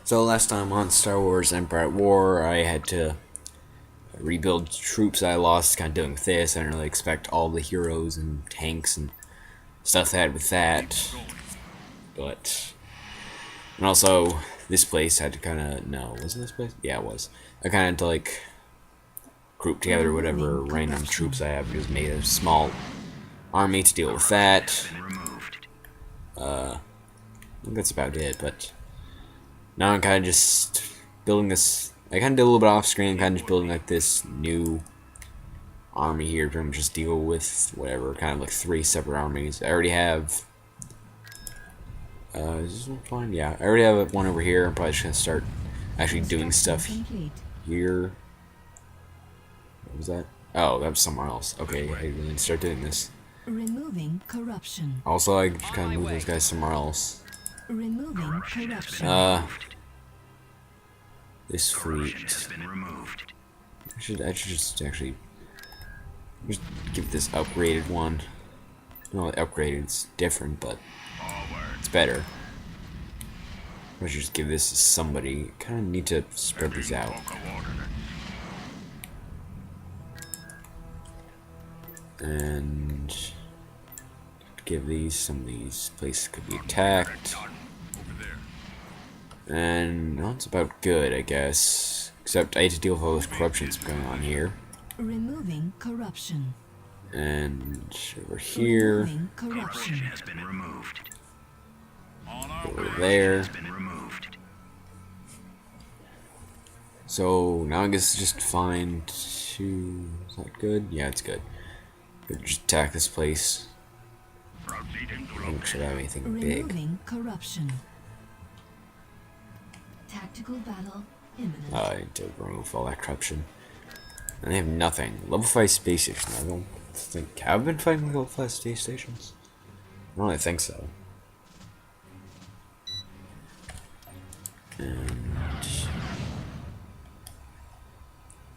So last time on Star Wars Empire at War, I had to rebuild troops I lost, kind of doing with this. I didn't really expect all the heroes and tanks and stuff they had with that. But, and also, this place had to kind of, no, wasn't this place? Yeah, it was. I kind of had to, like, group together whatever random troops I have, just made a small army to deal with that. I think that's about it, but now I'm kind of just building this. I kind of did a little bit off screen, kind of just building like this new army here to just deal with whatever, kind of like 3 separate armies. I already have. Is this one fine? Yeah, I already have one over here. I'm probably just gonna start actually doing stuff here. What was that? Oh, that was somewhere else. Okay, I really need to start doing this. Removing corruption. Also, I just kind of move those guys somewhere else. Removing corruption. This fleet. I should just actually just give this upgraded one. No, upgraded, it's different, but it's better. I should just give this to somebody. Kind of need to spread these out. And give these, some of these places could be attacked. And that's about good, I guess. Except I had to deal with all this corruption that's going on here. Removing corruption. And over here. Removing corruption. Over there. So now I guess just find two. Is that good? Yeah, it's good. Just attack this place. I don't should have anything big. Removing corruption. Tactical battle imminent. I need to remove all that corruption. And they have nothing. Level 5 space station. I don't think. Have I been fighting level 5 space stations? I don't really think so. And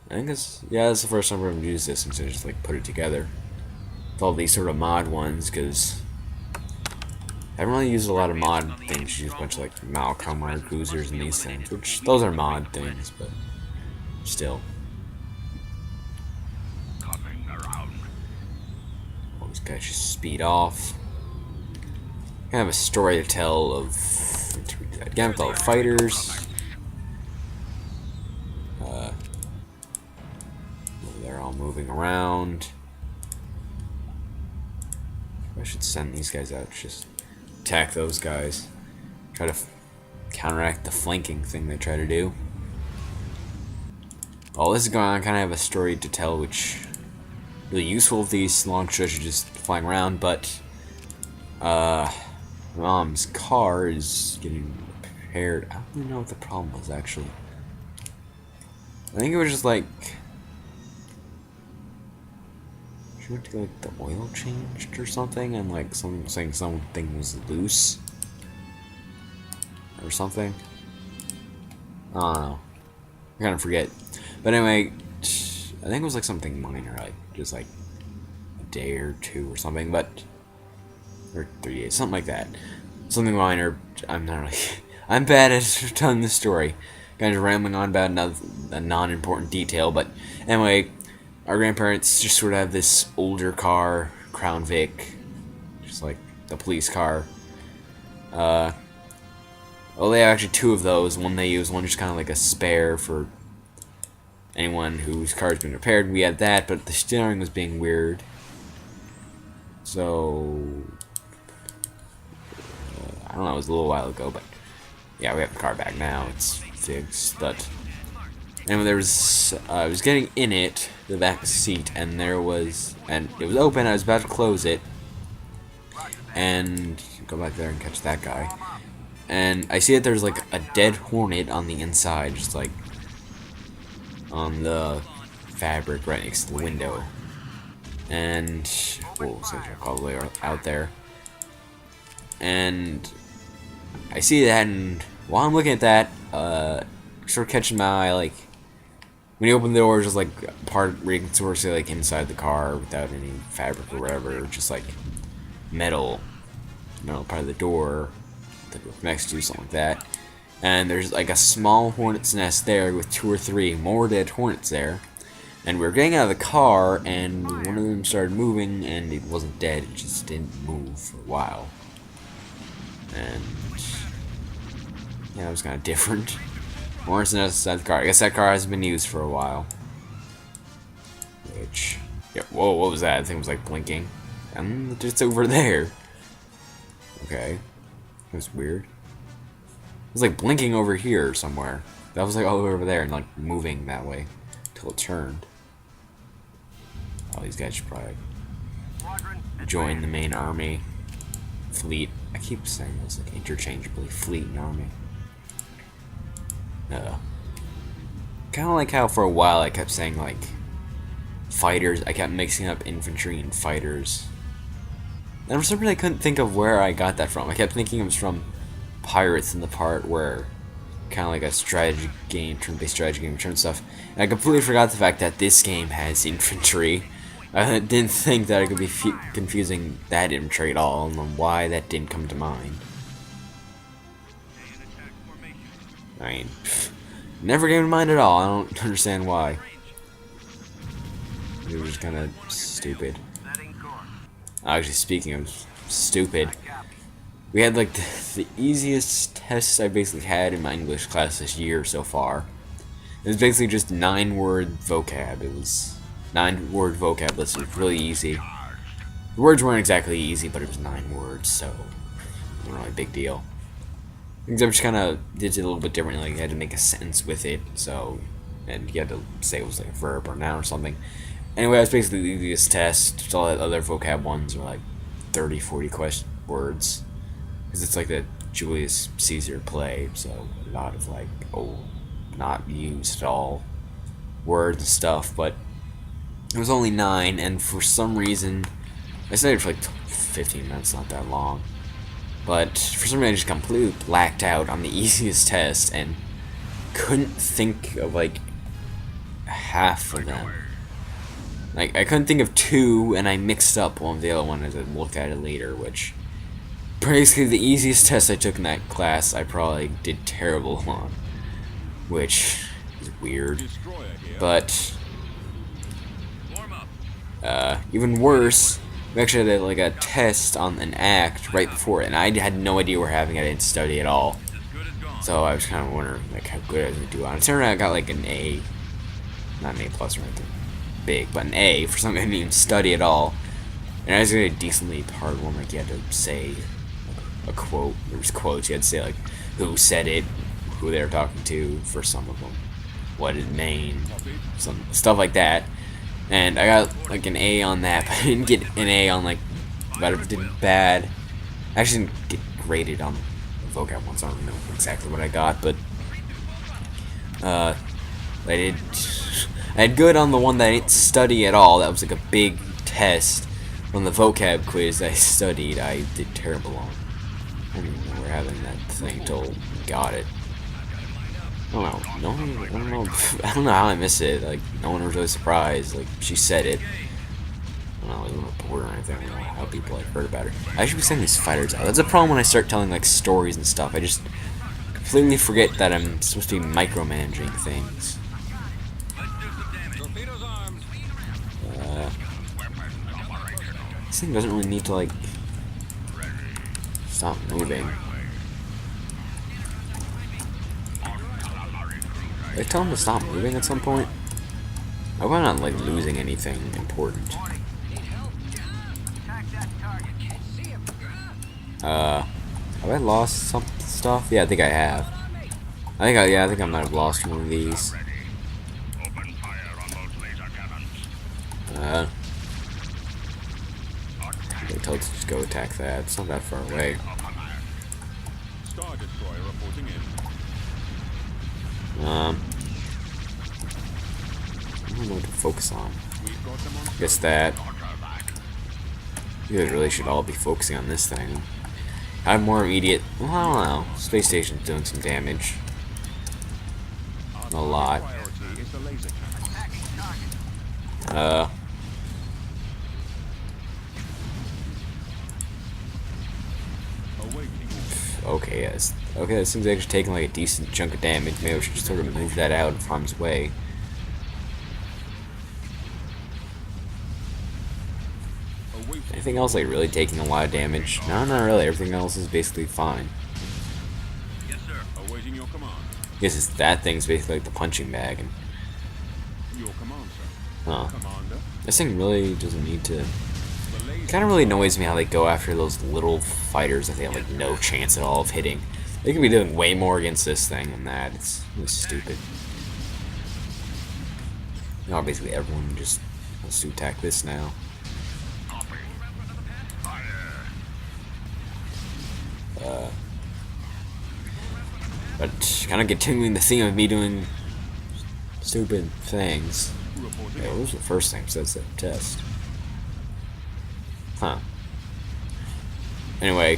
I think it's, yeah, that's the first time we're going to use this instead of just like put it together with all these sort of mod ones, because I haven't really used a lot of mod things. Use a bunch of like Malcolm or Goozers and these things, which those are mod things, but still. All these guys just speed off. I have a story to tell of again with all the fighters. They're all moving around. I should send these guys out. Just attack those guys. Try to counteract the flanking thing they try to do. While this is going on, I kind of have a story to tell, which is really useful if these long stretches are just flying around. But Mom's car is getting repaired. I don't really know what the problem was actually. I think it was just like she went to get like the oil changed or something, and like someone saying something was loose or something. I don't know. I kind of forget. But anyway, I think it was like something minor, like just like a day or 2 or something, but or 3 days, something like that. Something minor. I'm not really. I'm bad at telling this story. Kind of rambling on about a non-important detail, but anyway, our grandparents just sort of have this older car, Crown Vic, just like the police car. Well, they have actually 2 of those. One they use, one just kind of like a spare for anyone whose car's been repaired. We had that, but the steering was being weird. So I don't know. It was a little while ago, but yeah, we have the car back now. It's fixed, but anyway, there was I was getting in it, the back seat, and it was open. I was about to close it and go back there and catch that guy. And I see that there's like a dead hornet on the inside, just like on the fabric right next to the window. And whoa, so all the way out there. And I see that, and while I'm looking at that, sort of catching my eye, like when you open the door, just like part where you can sort of see like inside the car without any fabric or whatever, just like metal part of the door that we're next to, something like that. and there's like a small hornet's nest there with 2 or 3 more dead hornets there. And we were getting out of the car, and one of them started moving, and it wasn't dead, it just didn't move for a while. And yeah, it was kind of different. Hornet's nest inside the car. I guess that car hasn't been used for a while. Which, yeah, whoa, what was that? The thing was like blinking. It's over there. Okay, that was weird. It was like blinking over here somewhere. That was like all the way over there and like moving that way till it turned. All these guys should probably join the main army. Fleet. I keep saying those like interchangeably. Fleet and army. Kind of like how for a while I kept saying like fighters. I kept mixing up infantry and fighters. And for some reason I couldn't think of where I got that from. I kept thinking it was from Pirates in the part where kind of like a strategy game, turn-based strategy game, turn stuff. And I completely forgot the fact that this game has infantry. I didn't think that it could be confusing that infantry at all, and why that didn't come to mind. I mean, never came to mind at all. I don't understand why. It was just kind of stupid. Actually, speaking of stupid, we had like the easiest tests I basically had in my English class this year so far. It was basically just 9-word vocab. It was 9-word vocab list. It was really easy. The words weren't exactly easy, but it was 9 words, so it wasn't really a big deal. Things I just kind of did it a little bit differently. Like you had to make a sentence with it, so and you had to say it was like a verb or noun or something. Anyway, that was basically the easiest test. All the other vocab ones are like 30, 40 words. Because it's like the Julius Caesar play, so a lot of like old, not used at all words and stuff. But it was only 9, and for some reason, I studied for like 15 minutes, not that long. But for some reason, I just completely blacked out on the easiest test and couldn't think of like half of them. Like I couldn't think of 2, and I mixed up one of the other one as I looked at it later, which basically the easiest test I took in that class I probably did terrible on, which is weird. But even worse, we actually had like a test on an act right before it, and I had no idea we were having it. I didn't study at all, so I was kind of wondering like how good I was gonna do on it. It turned out I got like an A, not an A plus or anything big, but an A for something I didn't even study at all. And I was gonna decently hard one, like you had to say a quote. There was quotes you had to say like who said it, who they were talking to for some of them, what it meant, some stuff like that. And I got like an A on that, but I didn't get an A on like, but I did bad. I actually didn't get graded on the vocab ones. I don't know exactly what I got, but I had good on the one that I didn't study at all. That was like a big test. On the vocab quiz I studied, I did terrible on. I don't even know we're having that thing until we got it. I don't know. I don't know how I missed it. Like, no one was really surprised. Like, she said it. I don't know, it wasn't a report or anything. I don't know how people like heard about it. I should be sending these fighters out. That's a problem when I start telling like stories and stuff. I just completely forget that I'm supposed to be micromanaging things. This thing doesn't really need to like stop moving. Did I tell him to stop moving at some point? I hope I'm not like losing anything important. Have I lost some stuff? Yeah, I think I have. I think I might have lost one of these. Tell it to just go attack that. It's not that far away. I don't know what to focus on. I guess that. You guys really should all be focusing on this thing. I have more immediate. Well, I don't know. Space Station's doing some damage. A lot. Okay, yes. Okay, this thing's actually taking like a decent chunk of damage. Maybe I should just sort of move that out of harm's way. Anything else like really taking a lot of damage? No, not really. Everything else is basically fine. Yes, sir. Awaiting your command. I guess that thing's basically like the punching bag. And, Your command, sir. huh. Commander. This thing really doesn't need to... The laser. Kind of really annoys me how they go after those little fighters that they have like no chance at all of hitting. They could be doing way more against this thing than that. It's really stupid. You know, basically everyone just wants to attack this now. But kind of continuing the theme of me doing stupid things. Reporting. Yeah, what was the first thing besides that test? Huh. Anyway,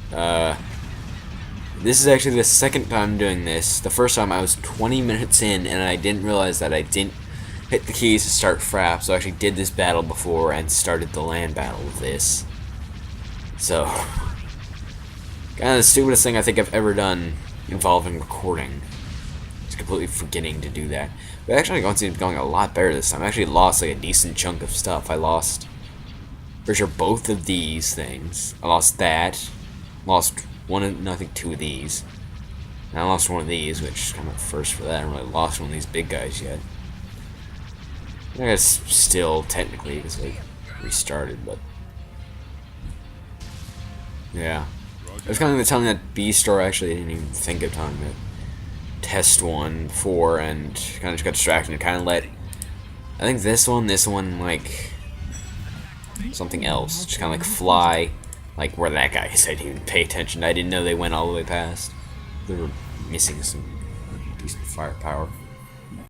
this is actually the second time doing this. The first time I was 20 minutes in and I didn't realize that I didn't hit the keys to start Frapp, so I actually did this battle before and started the land battle with this. So, kind of the stupidest thing I think I've ever done involving recording. Just completely forgetting to do that. But actually, it's going a lot better this time. I actually lost like a decent chunk of stuff. I lost, for sure, both of these things. I lost that. Lost one of, no, I think two of these. And I lost one of these, which kind of first for that. I haven't really lost one of these big guys yet. I guess still technically because they restarted, but yeah. I was kind of telling that B store. Actually, I didn't even think of telling to test one before, and kind of just got distracted and kind of let. I think this one, like something else, just kind of like fly, like where that guy is. I didn't even pay attention. I didn't know they went all the way past. They were missing some decent firepower.